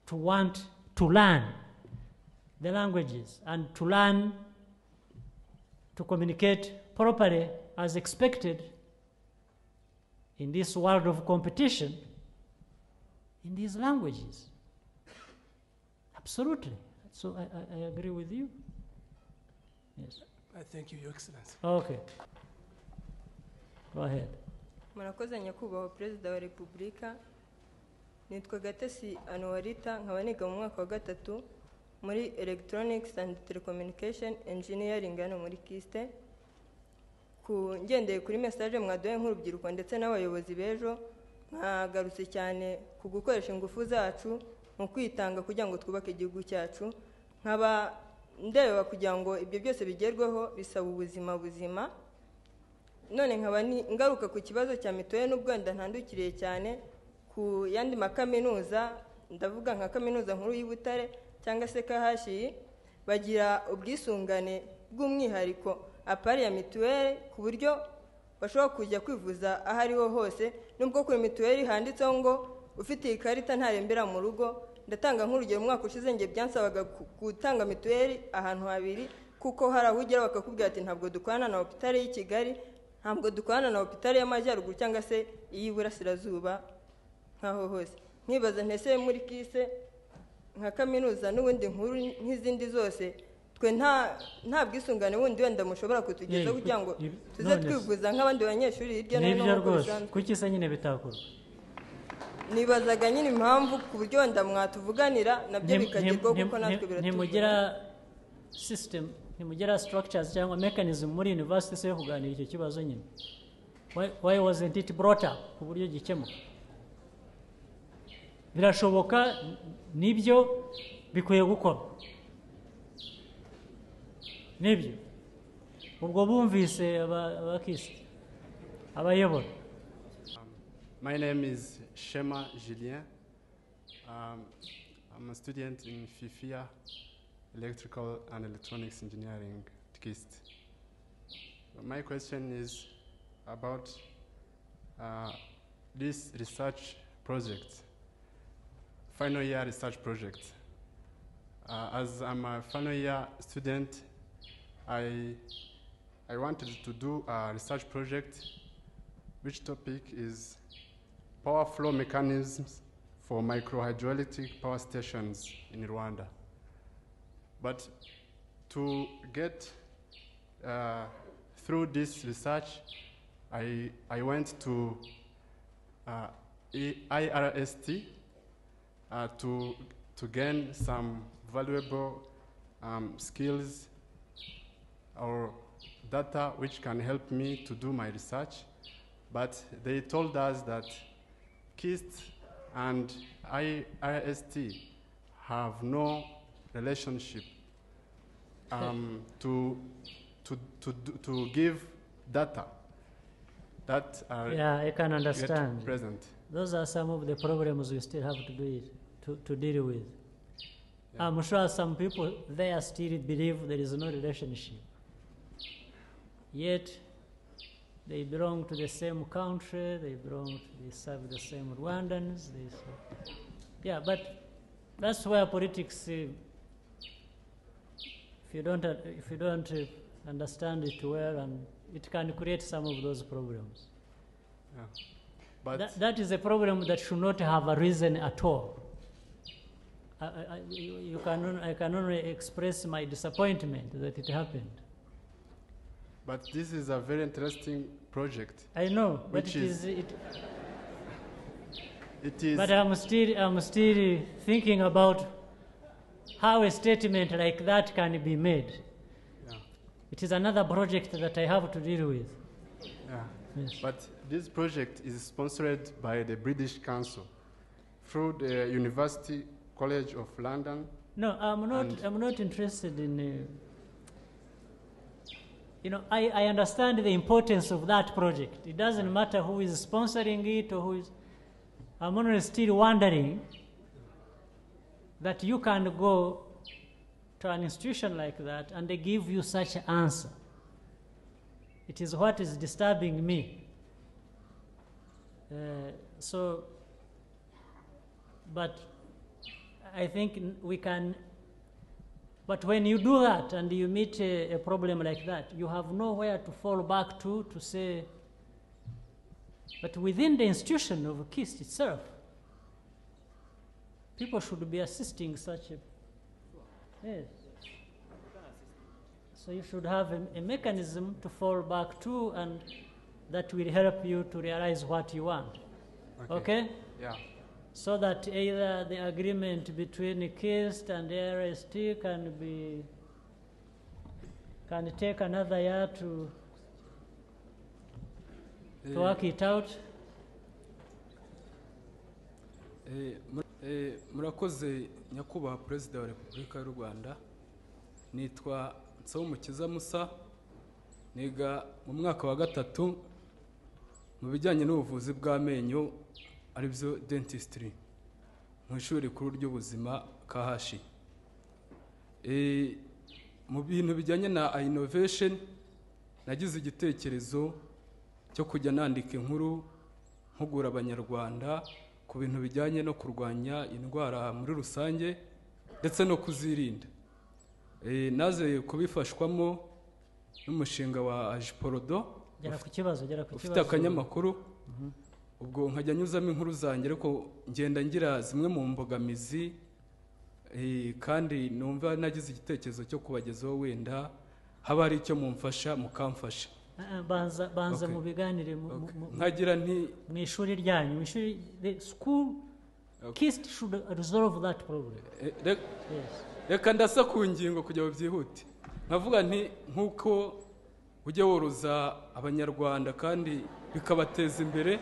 to want to learn the languages and to learn to communicate properly as expected in this world of competition in these languages. Absolutely. So I agree with you. Yes. I thank you, Your Excellency. Okay. Go ahead. Murakoze nyakubahwa Perezida wa Repubulika. Nitwa Gatesi Anuarita, nkaba niga mu mwaka wa gatatu muri Electronics and Telecommunication Engineering hano muri KIST. Ngendeye kuri message mwaduhaye nk'urubyiruko ndetse n'abayobozi b'ejo, mwagarutse cyane ku gukoresha ingufu zacu mu kwitanga kugira ngo twubake igihugu cyacu. Nkaba ndeba kugira ngo ibyo byose bigerweho bisaba ubuzima buzima. None nkaba ngaruka ku kibazo cya mituweli n'ubwo ntandukiriye cyane ku yandi makaminuza, ndavuga nka kaminuza nkuru y'Ibutare cyangwa se KHI, bagira ubwisungane bw'umwihariko apari ya mituweli ku buryo bashobora kujya kwivuza aho ariho hose, nubwo kuri mituweli handitseho ngo ufite ikarita ntarembera mu rugo. Ndatanga nk'urugero, umwaka ushize ngiye byansabaga gutanga mituweli ahantu habiri, kuko hari aho ugera bakakubwira ati ntabwo dukorana na hopitale y'i Kigali, ntabwo dukorana na hopitale y'Amajyaruguru cyangwa se iy'Iburasirazuba nk'aho hose. Nkibaza ntese muri KIST nka kaminuza n'ubundi nkuru nk'izindi zose, twe nta bwisungane bundi wenda mushobora kutugeza kugira ngo tuze twivuza nk'abandi banyeshuri hirya no hino mu Rwanda. Kuki se nyine bitakora? Nibazaga nyine impamvu ku buryo wenda mwatuvuganira nabyo bikagerwaho, kuko natwe biratugira. Ntimugira system, ntimugira structures cyangwa mechanism muri university yo kuganira icyo kibazo nyine? Why wasn't it brought up ku buryo gikemuka? Birashoboka, nibyo bikwiye gukora. Nibyo ubwo bumvise abakisi abayobora. My name is Shema Julien. I'm a student in FIFIA, Electrical and Electronics Engineering at KIST. My question is about this research project, final year research project. As I'm a final year student, I wanted to do a research project which topic is power flow mechanisms for microhydroelectric power stations in Rwanda. But to get through this research, I went to IRST to gain some valuable skills or data which can help me to do my research. But they told us that KIST and IRST have no relationship to give data that are Yeah, I can understand. yet present. Those are some of the problems we still have to deal with. Yeah. I'm sure some people there still believe there is no relationship. Yet, they belong to the same country, they serve the same Rwandans. Yeah, but that's where politics, if you don't understand it well, and it can create some of those problems. Yeah. But that is a problem that should not have a reason at all. I can only express my disappointment that it happened. But this is a very interesting project. I know, but which it is. But I'm still thinking about how a statement like that can be made. Yeah. It is another project that I have to deal with. Yeah. Yes. But this project is sponsored by the British Council through the University College of London. No, I'm not interested in. I understand the importance of that project. It doesn't matter who is sponsoring it or who is. I'm only still wondering that you can go to an institution like that and they give you such an answer. It is what is disturbing me. But I think we can. But when you do that and you meet a problem like that, you have nowhere to fall back to say. But within the institution of KIST itself, people should be assisting such a. Yes. So you should have a mechanism to fall back to, and that will help you to realize what you want. Okay? Yeah. So that either the agreement between KIST and the RST can take another year to work it out. Murakoze nyakubahwa Perezida wa Repubulika y'u Rwanda. Nitwa Nsabumukiza Musa, niga mu mwaka wa gatatu mu bijyanye n'ubuvuzi bw'amenyo aribyo dentistry mu ishuri rikuru ry'ubuzima KIST. Mu bintu bijyanye na innovation nagize igitekerezo cyo kujya nandika inkuru mpugura abanyarwanda ku bintu bijyanye no kurwanya indwara muri rusange ndetse no kuzirinda. Naze kubifashwamo n'umushinga wa Ajiporodo ufite akanyamakuru. Ubwo nkajya nyuzamo inkuru zanjye, ariko ngenda ngira zimwe mu mbogamizi, kandi numva nagize igitekerezo cyo kubagezaho wenda haba hari icyo mumfasha mukamfasha. Banza mu biganire nkagira nti mu ishuri ryanyu, the school KIST should resolve that problem. Reka ndasa ku ngingo kugira ngo byihute. Nkavuga nti nkuko ujye woroza abanyarwanda kandi bikabateza imbere.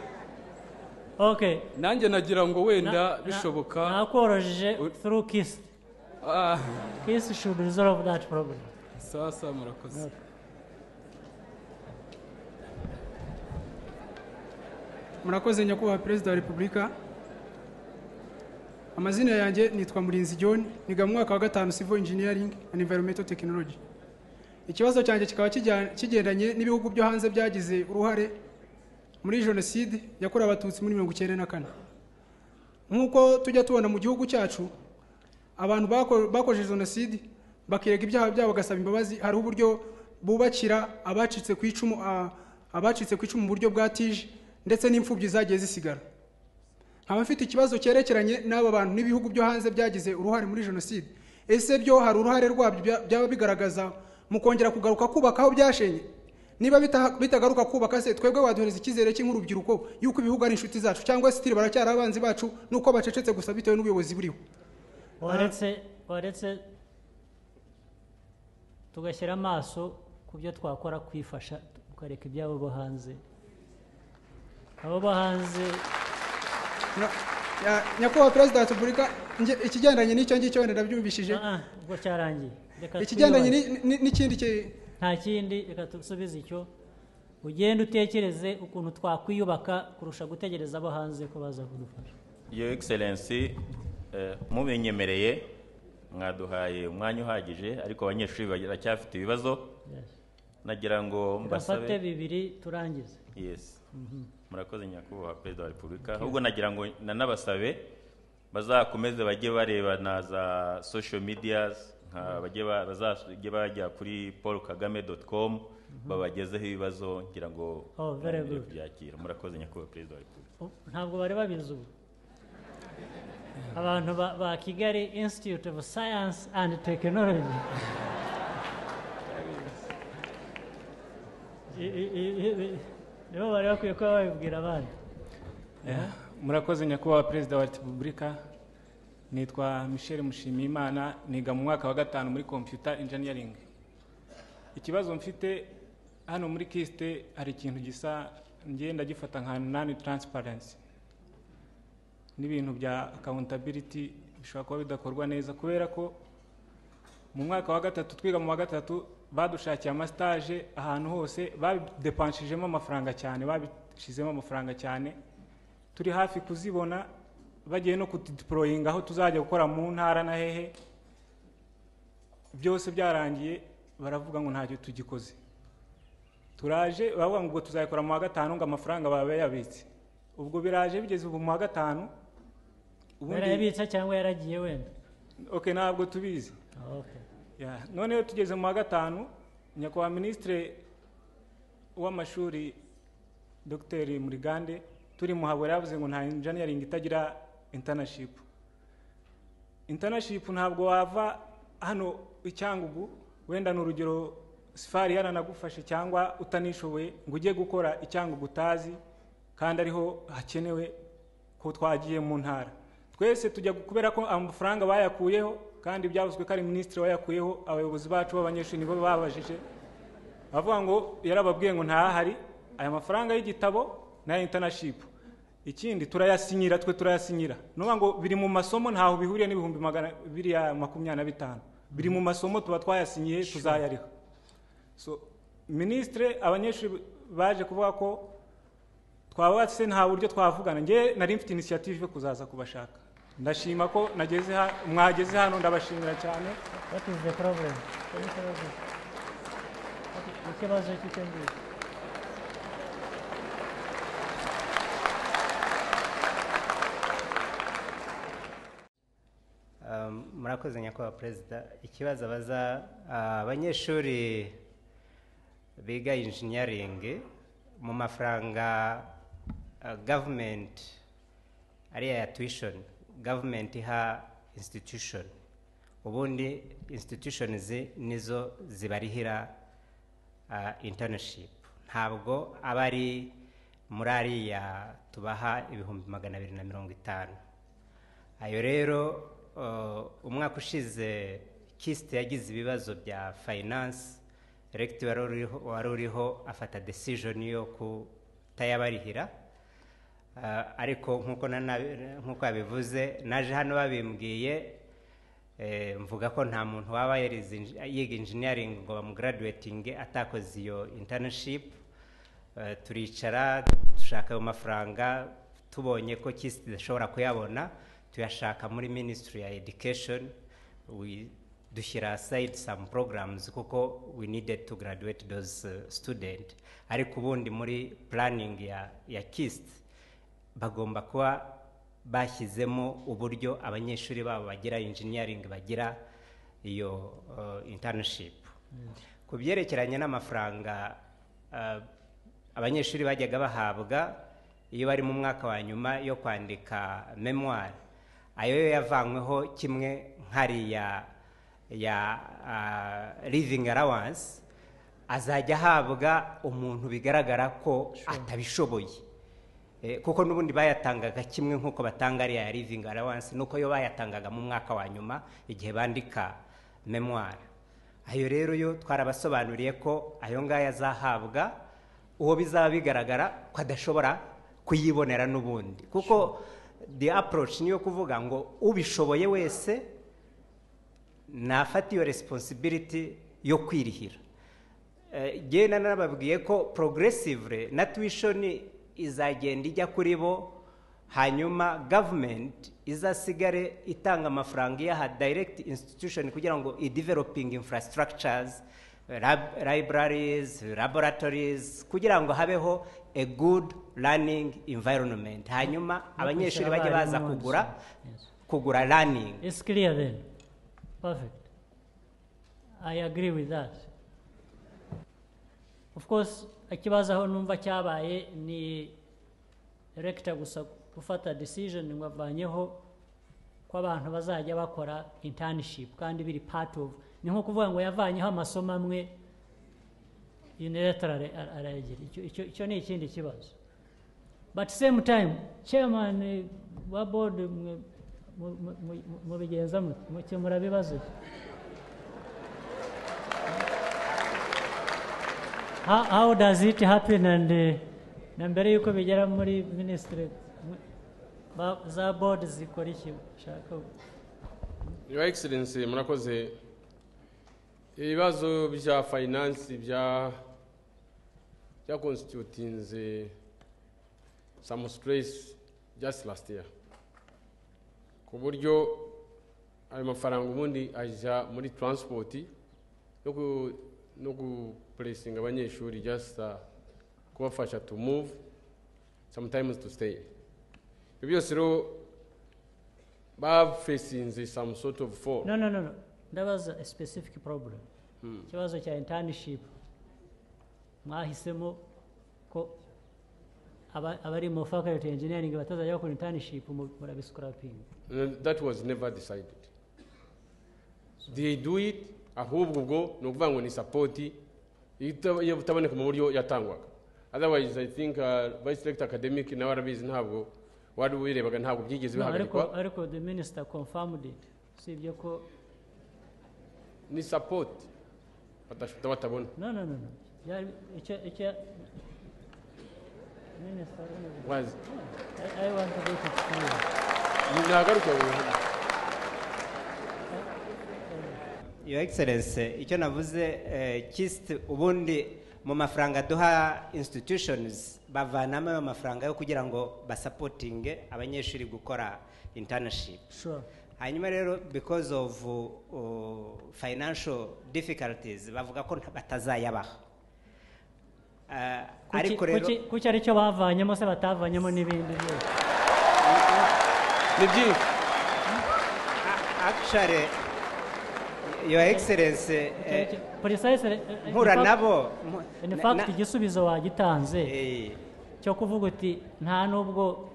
Okay. Nanjye nagira ngo wenda bishoboka. Nakorojeje through KIST. KIST should resolve that problem. Sasa murakoze. Okay. Murakoze nyakubahwa Perezida wa Repubulika. Amazina yanjye nitwa Murinzi John, niga mu mwaka wa gatanu Civil Engineering and Environmental Technology. Ikibazo cyanjye kikaba kigendanye n'ibihugu byo hanze byagize uruhare muri jenoside yakorewe abatutsi muri 1994. Nkuko tujya tubona mu gihugu cyacu, abantu bakojeje jenoside bakirega ibyaha byabo bagasaba imbabazi. Hari uburyo bubakira abacitse ku icumu mu buryo bwa tije ndetse n'imfubyi zagiye zisigara. Nkaba mfite ikibazo cyerekeranye n'aba bantu n'ibihugu byo hanze byagize uruhare muri jenoside. Ese byo hari uruhare rwabyo byaba bigaragaza mukongera kugaruka kubaka aho byashenye. Niba bitagaruka kubaka se twebwe waduhereza icyizere cy'ink'urubyiruko yuko ibihugu ari inshuti zacu cyangwa se baracyari abanzi bacu nuko bacecetse gusa bitewe n'ubuyobozi buriho. waretse tugashyira amaso ku byo twakora kwifasha tukareka ibyabo bo hanze. Abo bo hanze nyakubahwa perezida wa repubulika ikigendanye n'icyo ngicyo wenda ndabyumvishije. Ubwo cyarangiye. Ikigendanye n'ikindi nta kindi, reka dusubize icyo. Ugenda utekereze ukuntu twakwiyubaka kurusha gutegereza abo hanze ko baza kudufasha. Your Excellency, mubenyemereye mwaduhaye umwanya uhagije, ariko abanyeshuri baracyafite ibibazo. Nagira ngo mbasabe bafate bibiri turangize. Yes. Murakoze nyakubahwa perezida wa repubulika. Ahubwo nagira ngo nanabasabe bazakomeze bajye bareba na za social medias, bazajye bajya kuri paulkagame.com babagezeho ibibazo, ngira ngo byakira. Murakoze nyakubahwa perezida wa repubulika. Ntabwo bari babizi ubu abantu ba Kigali Institute of Science and Technology nibo bari bakwiye kuba babibwira abandi. Murakoze nyakubahwa perezida wa repubulika. Nitwa Michel Mushimiyimana, niga mu mwaka wa 5 muri computer engineering. Ikibazo mfite hano muri KIST hari ikintu gisa ngenda gifata nka non transparency n'ibintu bya accountability bishobora kuba bidakorwa neza, kubera ko mu mwaka wa 3 twiga mu wa 3 badushakiye amastage ahantu hose, babidepanshijemo amafaranga cyane, babishizemo amafaranga cyane, turi hafi kuzibona bagiye no kudeployinga aho tuzajya gukora mu ntara na hehe, byose byarangiye baravuga ngo ntacyo tugikoze. Turaje bavuga ngo tuzayikora mu wa 5 ngo amafaranga babe yabitse. Ubwo biraje bigeze ubu mu wa 5 ubundi yabitse cyangwa yaragiye wenda. Okay, ntabwo tubizi. Okay. None tugeze mu wa 5, nyakubahwa ministre w'amashuri Dr. Murigande turi muhabura yavuze ngo nta engineering itagira internship. Internship ntabwo wava hano icyangugu wenda n'urugero safari yaranagufashe cyangwa utanishoboye ngo ujye gukora icyangugu utazi kandi ariho hakenewe ko twagiye mu ntara. Twese tujya kubera ko amafaranga bayakuyeho kandi byavuzwe ko ari ministre wayakuyeho, abayobozi bacu b'abanyeshuri nibo babajije bavuga ngo yarababwiye ngo ntahari aya mafaranga y'igitabo na internship. Ikindi turayasinyira, twe turayasinyira. Nuba ngo biri mu masomo ntaho bihuriye n'ibihumbi 225. Biri mu masomo tuba twayasinyiye tuzayariho. So ministre abanyeshuri baje kuvuga ko twabatse nta buryo twavugana. Nge nari mfite initiative yo kuzaza kubashaka. Ndashima ko nageze mwageze hano, ndabashimira cyane. What is the problem? Ikibazo cy'icyo murakoze nyakubahwa perezida. Ikibazo abaza abanyeshuri biga engineering mu mafaranga government ariya ya tuition government iha institution, ubundi institutions nizo zibarihira internship, ntabwo abari muri ariya tubaha ibihumbi 250. Ayo rero umwaka ushize KIST yagize ibibazo bya finance, rector wari uriho afata decision yo kutayabarihira, ariko nkuko yabivuze naje hano babimbwiye, mvuga ko nta muntu waba yiga engineering ngo bamugraduating atakoze iyo internship. Turicara dushaka ayo mafaranga, tubonye ko KIST idashobora kuyabona tuyashaka muri Ministry ya Education, dushyira aside some programs kuko we needed to graduate those students. Ariko ubundi muri planning ya KIST bagomba kuba bashyizemo uburyo abanyeshuri babo bagira engineering bagira iyo internship. Ku byerekeranye n'amafaranga abanyeshuri bajyaga bahabwa iyo bari mu mwaka wa nyuma yo kwandika memoire, ayo yavanyweho kimwe nkariya ya living allowance azajya ahabwa umuntu bigaragara ko atabishoboye. Kuko n'ubundi bayatangaga kimwe nk'uko batanga ariya ya living allowance, nuko yo bayatangaga mu mwaka wa nyuma igihe bandika memoire. Ayo rero yo twarabasobanuriye ko ayo ngaya azahabwa uwo bizaba bigaragara ko adashobora kuyibonera n'ubundi, kuko the approach niyo kuvuga ngo ubishoboye wese nafata iyo responsibility yo kwirihira. Genda nababwiye ko progressively na tuition izagenda ijya kuri bo, hanyuma government izasigare itanga amafaranga yaha direct institution kugira ngo i-developing infrastructures, libraries, laboratories, kugira ngo habeho a good learning environment. Hanyuma abanyeshuri bajye baza kugura learning. It's clear then. Perfect. I agree with that. Of course, ikibazo aho numva cyabaye ni rector gusa gufata decision ngo avanyeho ko abantu bazajya bakora internship kandi biri part of, ni nko kuvuga ngo yavanyeho amasomo amwe unilaterally aragira. Icyo ni ikindi kibazo. But same time, chairman wa board mu bigenza mukemura bibazo. How does it happen? And mbere yuko bigera muri ministry za board zikora iki shaka? Your Excellency, murakoze. Ibibazo bya finance bya constituting some stress just last year. Ku buryo ayo mafaranga ubundi aja muri transport no ku placing abanyeshuri just kubafasha to move, sometimes to stay. Byose rero facing some sort of fall. No. That was a specific problem. Kibazo cha internship. Mwahisemo ko abari mu faculty engineering batazajya gukora internship muri scrapping. That was never decided. They do it ahubwo ubwo no kuvuga ngo ni support iyo butaboneka mu buryo yatangwaga. Otherwise I think vice rector academic nawe arabizi ntabwo wari wirebaga ntabwo byigeze bihagarikwa. Ariko the minister confirmed it. Sibyo ko ni support batabona. No. Yari icyo minister was I want to get it clear. Your Excellency, icyo navuze KIST ubundi mu mafaranga duha institutions bavanamo ayo mafaranga yo kugira ngo basupporting abanyeshuri gukora internship. Sure. Hanyuma rero because of financial difficulties bavuga ko batazayabaha. Ariko rero kuki ari cyo bavanyemo se batavanyemo n'ibindi byose. Actually, Your Excellency, precisely mpura nabo. In fact, igisubizo wagitanze cyo kuvuga uti nta nubwo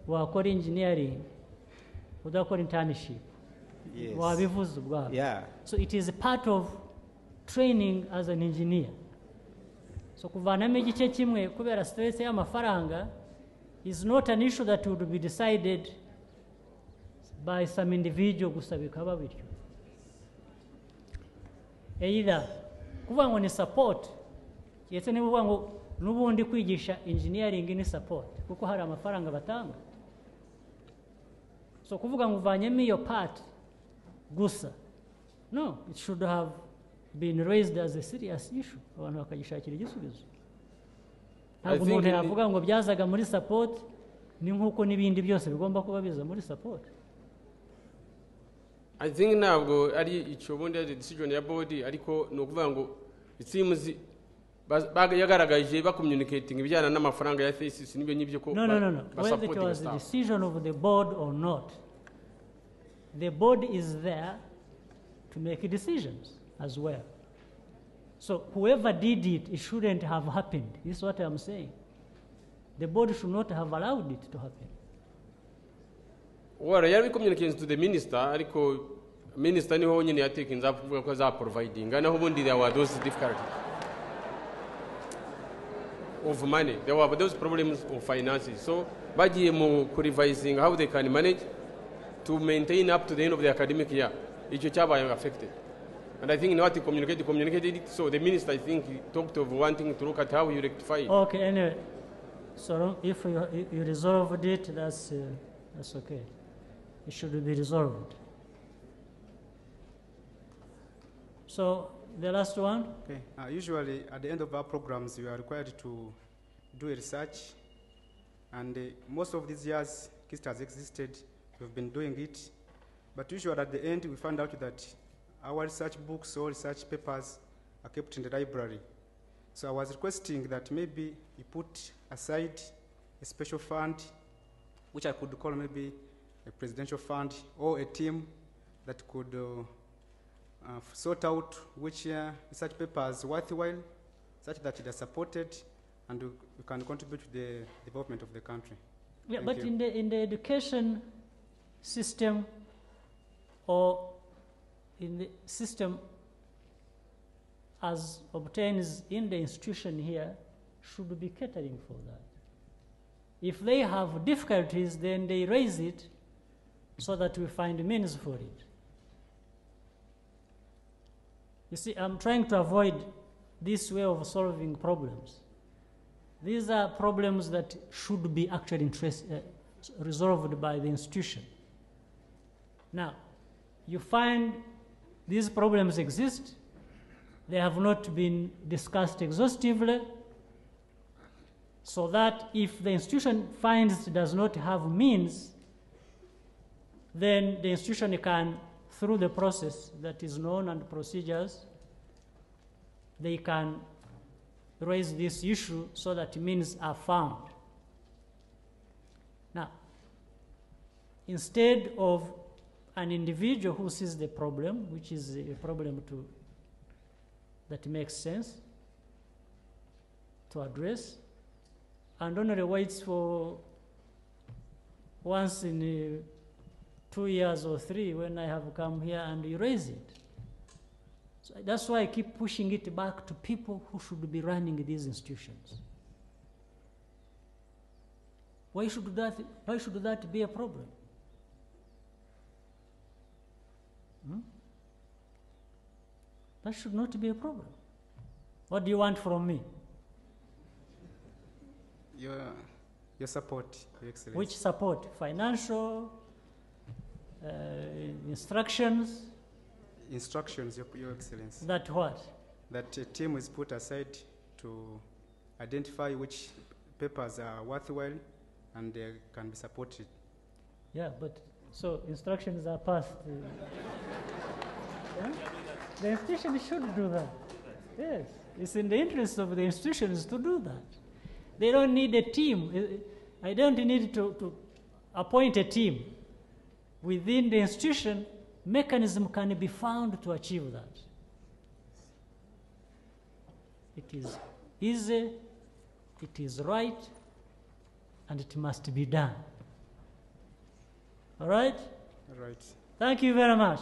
wakora engineering udakora internship. Wabivuze ubwabo. So it is a part of training as an engineer. So kuvanamo igice kimwe kubera stress y'amafaranga is not an issue that would be decided by some individual gusa bikaba bityo. Either kuvuga ngo ni support, yetse ni kuvuga ngo n'ubundi kwigisha engineering ni support kuko hari amafaranga batanga. So kuvuga ngo uvanyemo iyo part gusa, no, it should have been raised as a serious issue. Abantu bakagishakira igisubizo. Ntabwo umuntu yavuga ngo byazaga muri support ni nkuko n'ibindi byose bigomba kuba biza muri support. I think ntabwo ari icyo bundi ari decision ya body, ariko no kuvuga ngo it seems yagaragaje communicating ibijyana n'amafaranga ya thesis n'ibyo nyibyo ko No. Whether it was the decision of the board or not, the board is there to make decisions as well. So whoever did it, it shouldn't have happened. This is what I'm saying. The board should not have allowed it to happen. Well, yari communicating to the minister, ariko Minister niho nyine yatekinze avuga ko za providing naho ubundi there were those difficulties of money, there were those problems of finances, so bagiye mu revising how they can manage to maintain up to the end of the academic year. Icyo cyabaye affected, and I think in what he communicated it, so the minister, I think, he talked of wanting to look at how you rectify it. Okay, anyway, so if you resolved it, that's okay. It should be resolved. So the last one. Okay. Usually at the end of our programs, we are required to do a research, and most of these years KIST has existed. We've been doing it, but usually at the end we find out that our research books or research papers are kept in the library. So I was requesting that maybe you put aside a special fund, which I could call maybe a presidential fund, or a team that could sort out which research papers worthwhile, such that it is supported and we can contribute to the development of the country. Yeah, Thank but you. in the education system, or in the system as obtains in the institution here, should be catering for that. If they have difficulties, then they raise it so that we find means for it. You see, I'm trying to avoid this way of solving problems. These are problems that should be actually resolved by the institution. Now, you find these problems exist, they have not been discussed exhaustively, so that if the institution finds it does not have means, then the institution can, through the process that is known and procedures, they can raise this issue so that means are found. Now, instead of an individual who sees the problem, which is a problem that makes sense to address, and only waits for once in 2 years or 3 when I have come here and you raise it. So that's why I keep pushing it back to people who should be running these institutions. Why should that be a problem? That should not be a problem. What do you want from me? Your support, Your Excellency. Which support? Financial, instructions? Instructions, Your Excellency. That what? That a team is put aside to identify which papers are worthwhile and they can be supported. Yeah, but so instructions are passed. Yeah? The institution should do that. Yes, it's in the interest of the institutions to do that. They don't need a team. I don't need to appoint a team. Within the institution, mechanism can be found to achieve that. It is easy, it is right, and it must be done. All right? All right. Thank you very much.